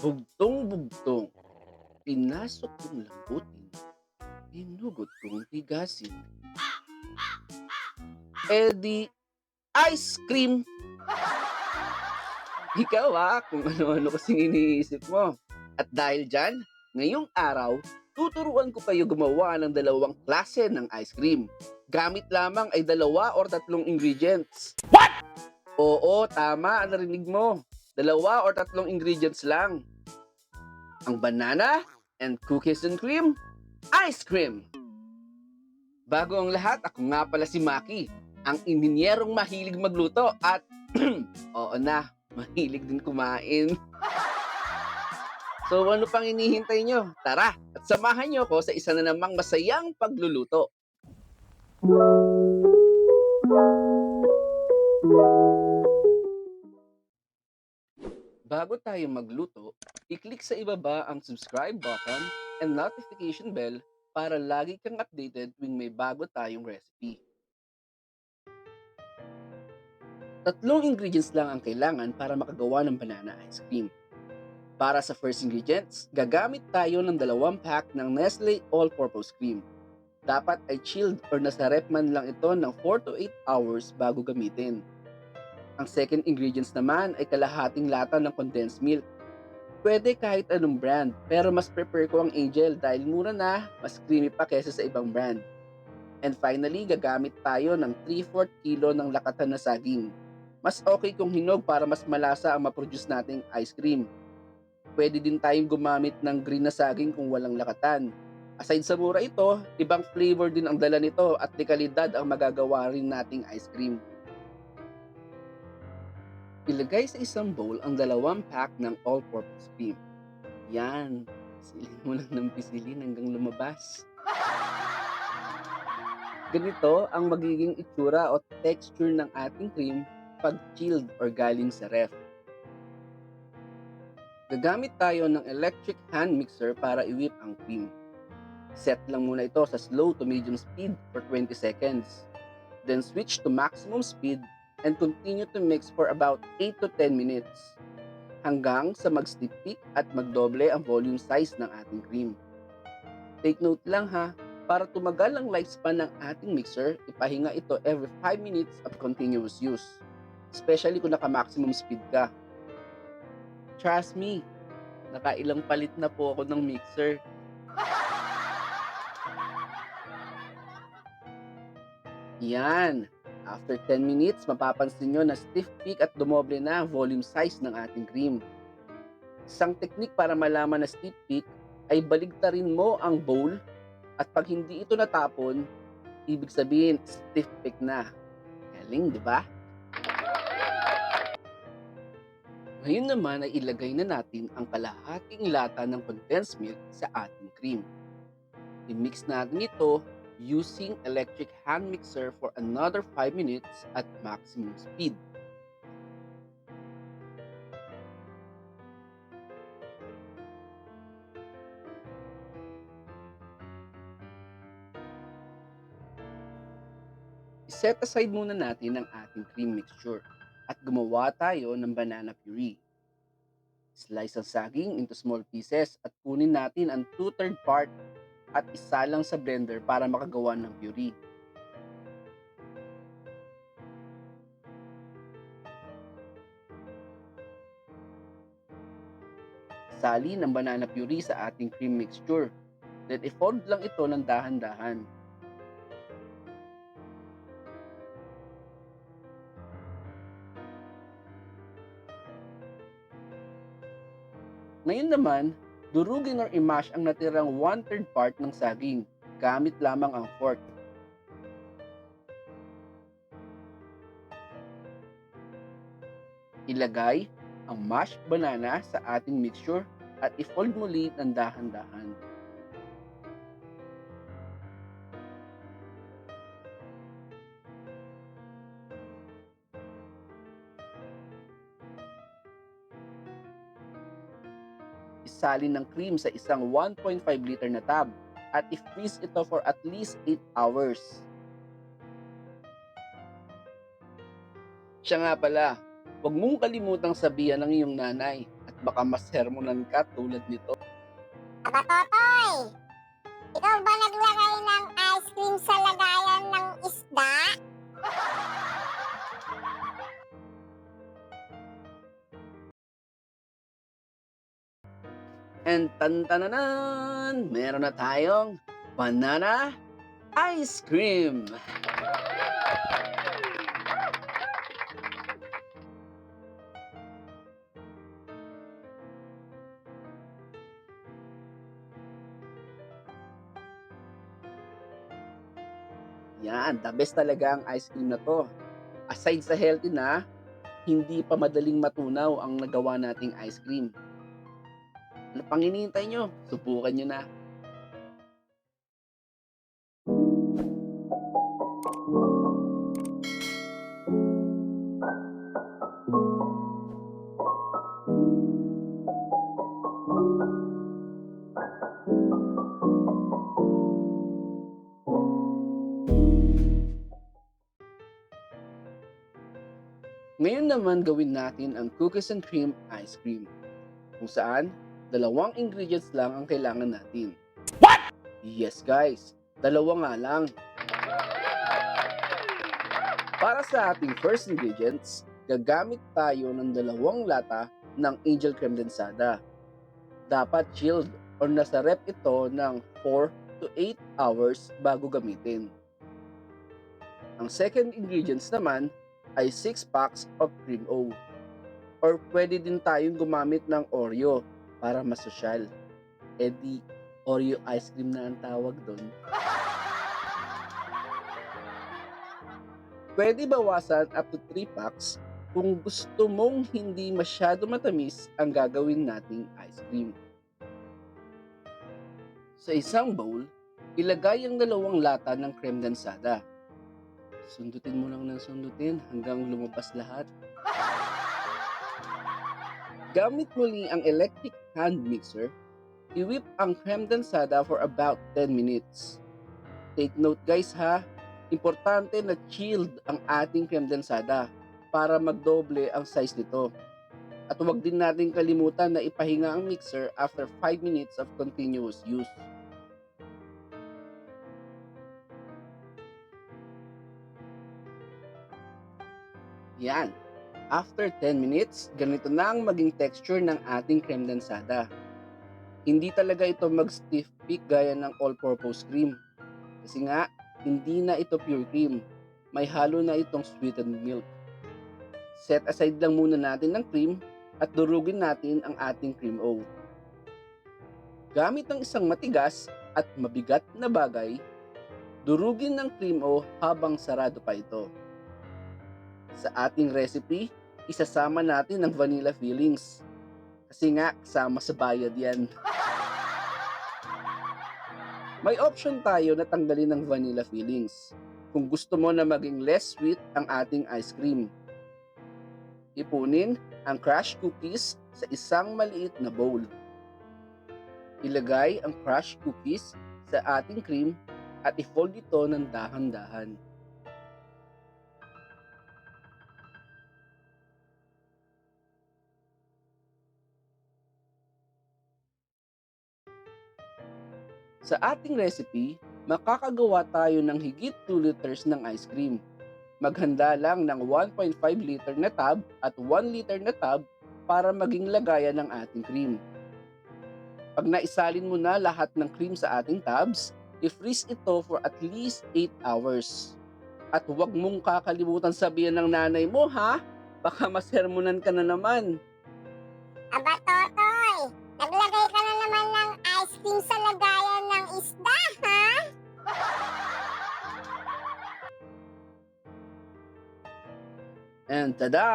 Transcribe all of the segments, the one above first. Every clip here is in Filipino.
Bugtong-bugtong, pinasok kong lambutin, hinugot kong tigasin. Di ice cream! Ikaw kung ano-ano kasing iniisip mo. At dahil dyan, ngayong araw, tuturuan ko kayo gumawa ng dalawang klase ng ice cream. Gamit lamang ay dalawa or tatlong ingredients. Oo, tama, narinig mo. Dalawa or tatlong ingredients lang. Ang banana and cookies and cream, ice cream. Bago ang lahat, ako nga pala si Macky, ang inhinyerong mahilig magluto at oo na, mahilig din kumain. So ano pang hinihintay nyo? Tara at samahan nyo ako sa isa na namang masayang pagluluto. Bago tayo magluto, i-click sa ibaba ang subscribe button and notification bell para lagi kang updated tuwing may bago tayong recipe. Tatlong ingredients lang ang kailangan para makagawa ng banana ice cream. Para sa first ingredients, gagamit tayo ng 2 pack ng Nestle All-Purpose Cream. Dapat ay chilled or nasa ref man lang ito ng 4 to 8 hours bago gamitin. Ang second ingredients naman ay kalahating lata ng condensed milk. Pwede kahit anong brand, pero mas prefer ko ang Angel dahil mura na, mas creamy pa kesa sa ibang brand. And finally, gagamit tayo ng 3/4 kilo ng lakatan na saging. Mas okay kung hinog para mas malasa ang maproduce nating ice cream. Pwede din tayong gumamit ng green na saging kung walang lakatan. Aside sa mura ito, ibang flavor din ang dala nito at dekalidad ang magagawa rin nating ice cream. Ilagay sa isang bowl ang 2 pack ng all-purpose cream. Yan, pisilin mo lang ng pisilin hanggang lumabas. Ganito ang magiging itsura o texture ng ating cream pag chilled or galing sa ref. Gagamit tayo ng electric hand mixer para i-whip ang cream. Set lang muna ito sa slow to medium speed for 20 seconds. Then switch to maximum speed and continue to mix for about 8 to 10 minutes hanggang sa mag-steep peak at magdoble ang volume size ng ating cream. Take note lang para tumagal ang lifespan ng ating mixer, ipahinga ito every 5 minutes of continuous use, especially kung naka-maximum speed ka. Trust me, nakailang palit na po ako ng mixer. Yan. After 10 minutes, mapapansin nyo na stiff peak at dumoble na ang volume size ng ating cream. Isang technique para malaman na stiff peak ay baligtarin mo ang bowl at pag hindi ito natapon, ibig sabihin stiff peak na. Galing, di ba? Ngayon naman ay ilagay na natin ang kalahating lata ng condensed milk sa ating cream. I-mix natin ito using electric hand mixer for another 5 minutes at maximum speed. I-set aside muna natin ang ating cream mixture at gumawa tayo ng banana puree. Slice ang saging into small pieces at kunin natin ang 2/3 part at isalang sa blender para makagawa ng puree. Salin ang banana puree sa ating cream mixture. Then i-fold lang ito ng dahan-dahan. Ngayon naman, durugin or i-mash ang natirang 1/3 part ng saging. Gamit lamang ang fork. Ilagay ang mashed banana sa ating mixture at i-fold muli ng dahan-dahan. Isalin ng cream sa isang 1.5 liter na tub at i-freeze ito for at least 8 hours. Siya nga pala, huwag mong kalimutang sabihan ng iyong nanay at Baka masermonan ka tulad nito. Aba, Totoy! Ikaw ba naglagay ng ice cream sa lagayan ng isda? And tantananan! Meron na tayong banana ice cream! Yan, the best talaga ang ice cream na to. Aside sa healthy na, hindi pa madaling matunaw ang nagawa nating ice cream. Ano pang hinihintay nyo? Subukan nyo na. Ngayon naman gawin natin ang cookies and cream ice cream, kung saan dalawang ingredients lang ang kailangan natin. What? Yes guys, dalawa nga lang. Para sa ating first ingredients, gagamit tayo ng 2 lata ng Angel Kremdemsada. Dapat chilled or nasa rep ito ng 4 to 8 hours bago gamitin. Ang second ingredients naman ay 6 packs of cream O. Or pwede din tayong gumamit ng Oreo para masosyal. E di, Oreo ice cream na ang tawag doon. Pwede bawasan up to 3 packs kung gusto mong hindi masyado matamis ang gagawin nating ice cream. Sa isang bowl, ilagay ang 2 lata ng kremdensada. Sundutin mo lang ng sundutin hanggang lumabas lahat. Gamit muli ang electric hand mixer, i-whip ang kremdensada for about 10 minutes. Take note guys ha, importante na chilled ang ating kremdensada para magdoble ang size nito. At huwag din natin kalimutan na ipahinga ang mixer after 5 minutes of continuous use. Yan. After 10 minutes, ganito na ang maging texture ng ating kremdensada. Hindi talaga ito mag-stiff peak gaya ng all-purpose cream. Kasi nga, hindi na ito pure cream. May halo na itong sweetened milk. Set aside lang muna natin ng cream at durugin natin ang ating cream O. Gamit ng isang matigas at mabigat na bagay, durugin ng cream O habang sarado pa ito. Sa ating recipe, isasama natin ang vanilla fillings. Kasi nga, kasama sa bayad yan. May option tayo na tanggalin ng vanilla fillings kung gusto mo na maging less sweet ang ating ice cream. Ipunin ang crushed cookies sa isang maliit na bowl. Ilagay ang crushed cookies sa ating cream at i-fold ito ng dahan-dahan. Sa ating recipe, makakagawa tayo ng higit 2 liters ng ice cream. Maghanda lang ng 1.5 liter na tub at 1 liter na tub para maging lagayan ng ating cream. Pag naisalin mo na lahat ng cream sa ating tubs, i-freeze ito for at least 8 hours. At huwag mong kakalimutan sabihin ng nanay mo ha, baka masermonan ka na naman. Aba, Totoy! Naglagay ka na naman ng ice cream sa lagayan ng isda, ha? And tada!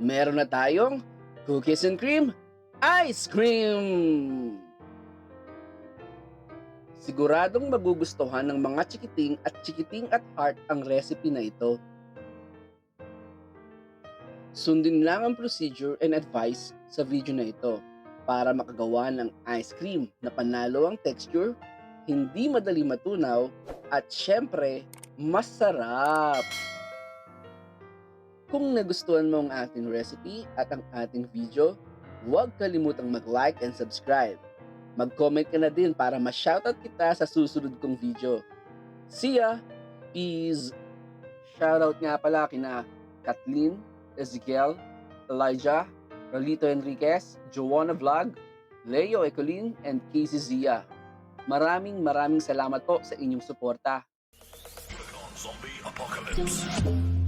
Meron na tayong cookies and cream ice cream! Siguradong magugustuhan ng mga chikiting at heart ang recipe na ito. Sundin lang ang procedure and advice sa video na ito para makagawa ng ice cream na panalo ang texture, hindi madali matunaw, at syempre, masarap! Kung nagustuhan mo ang ating recipe at ang ating video, Huwag kalimutang mag-like and subscribe. Mag-comment ka na din para ma-shoutout kita sa susunod kong video. See ya! Peace! Shoutout nga pala kina Kathleen, Ezekiel, Elijah, Rolito Enriquez, Joanna Vlog, Leo Ecolin, and Casey Zia. Maraming salamat po sa inyong suporta. Zombie Apocalypse.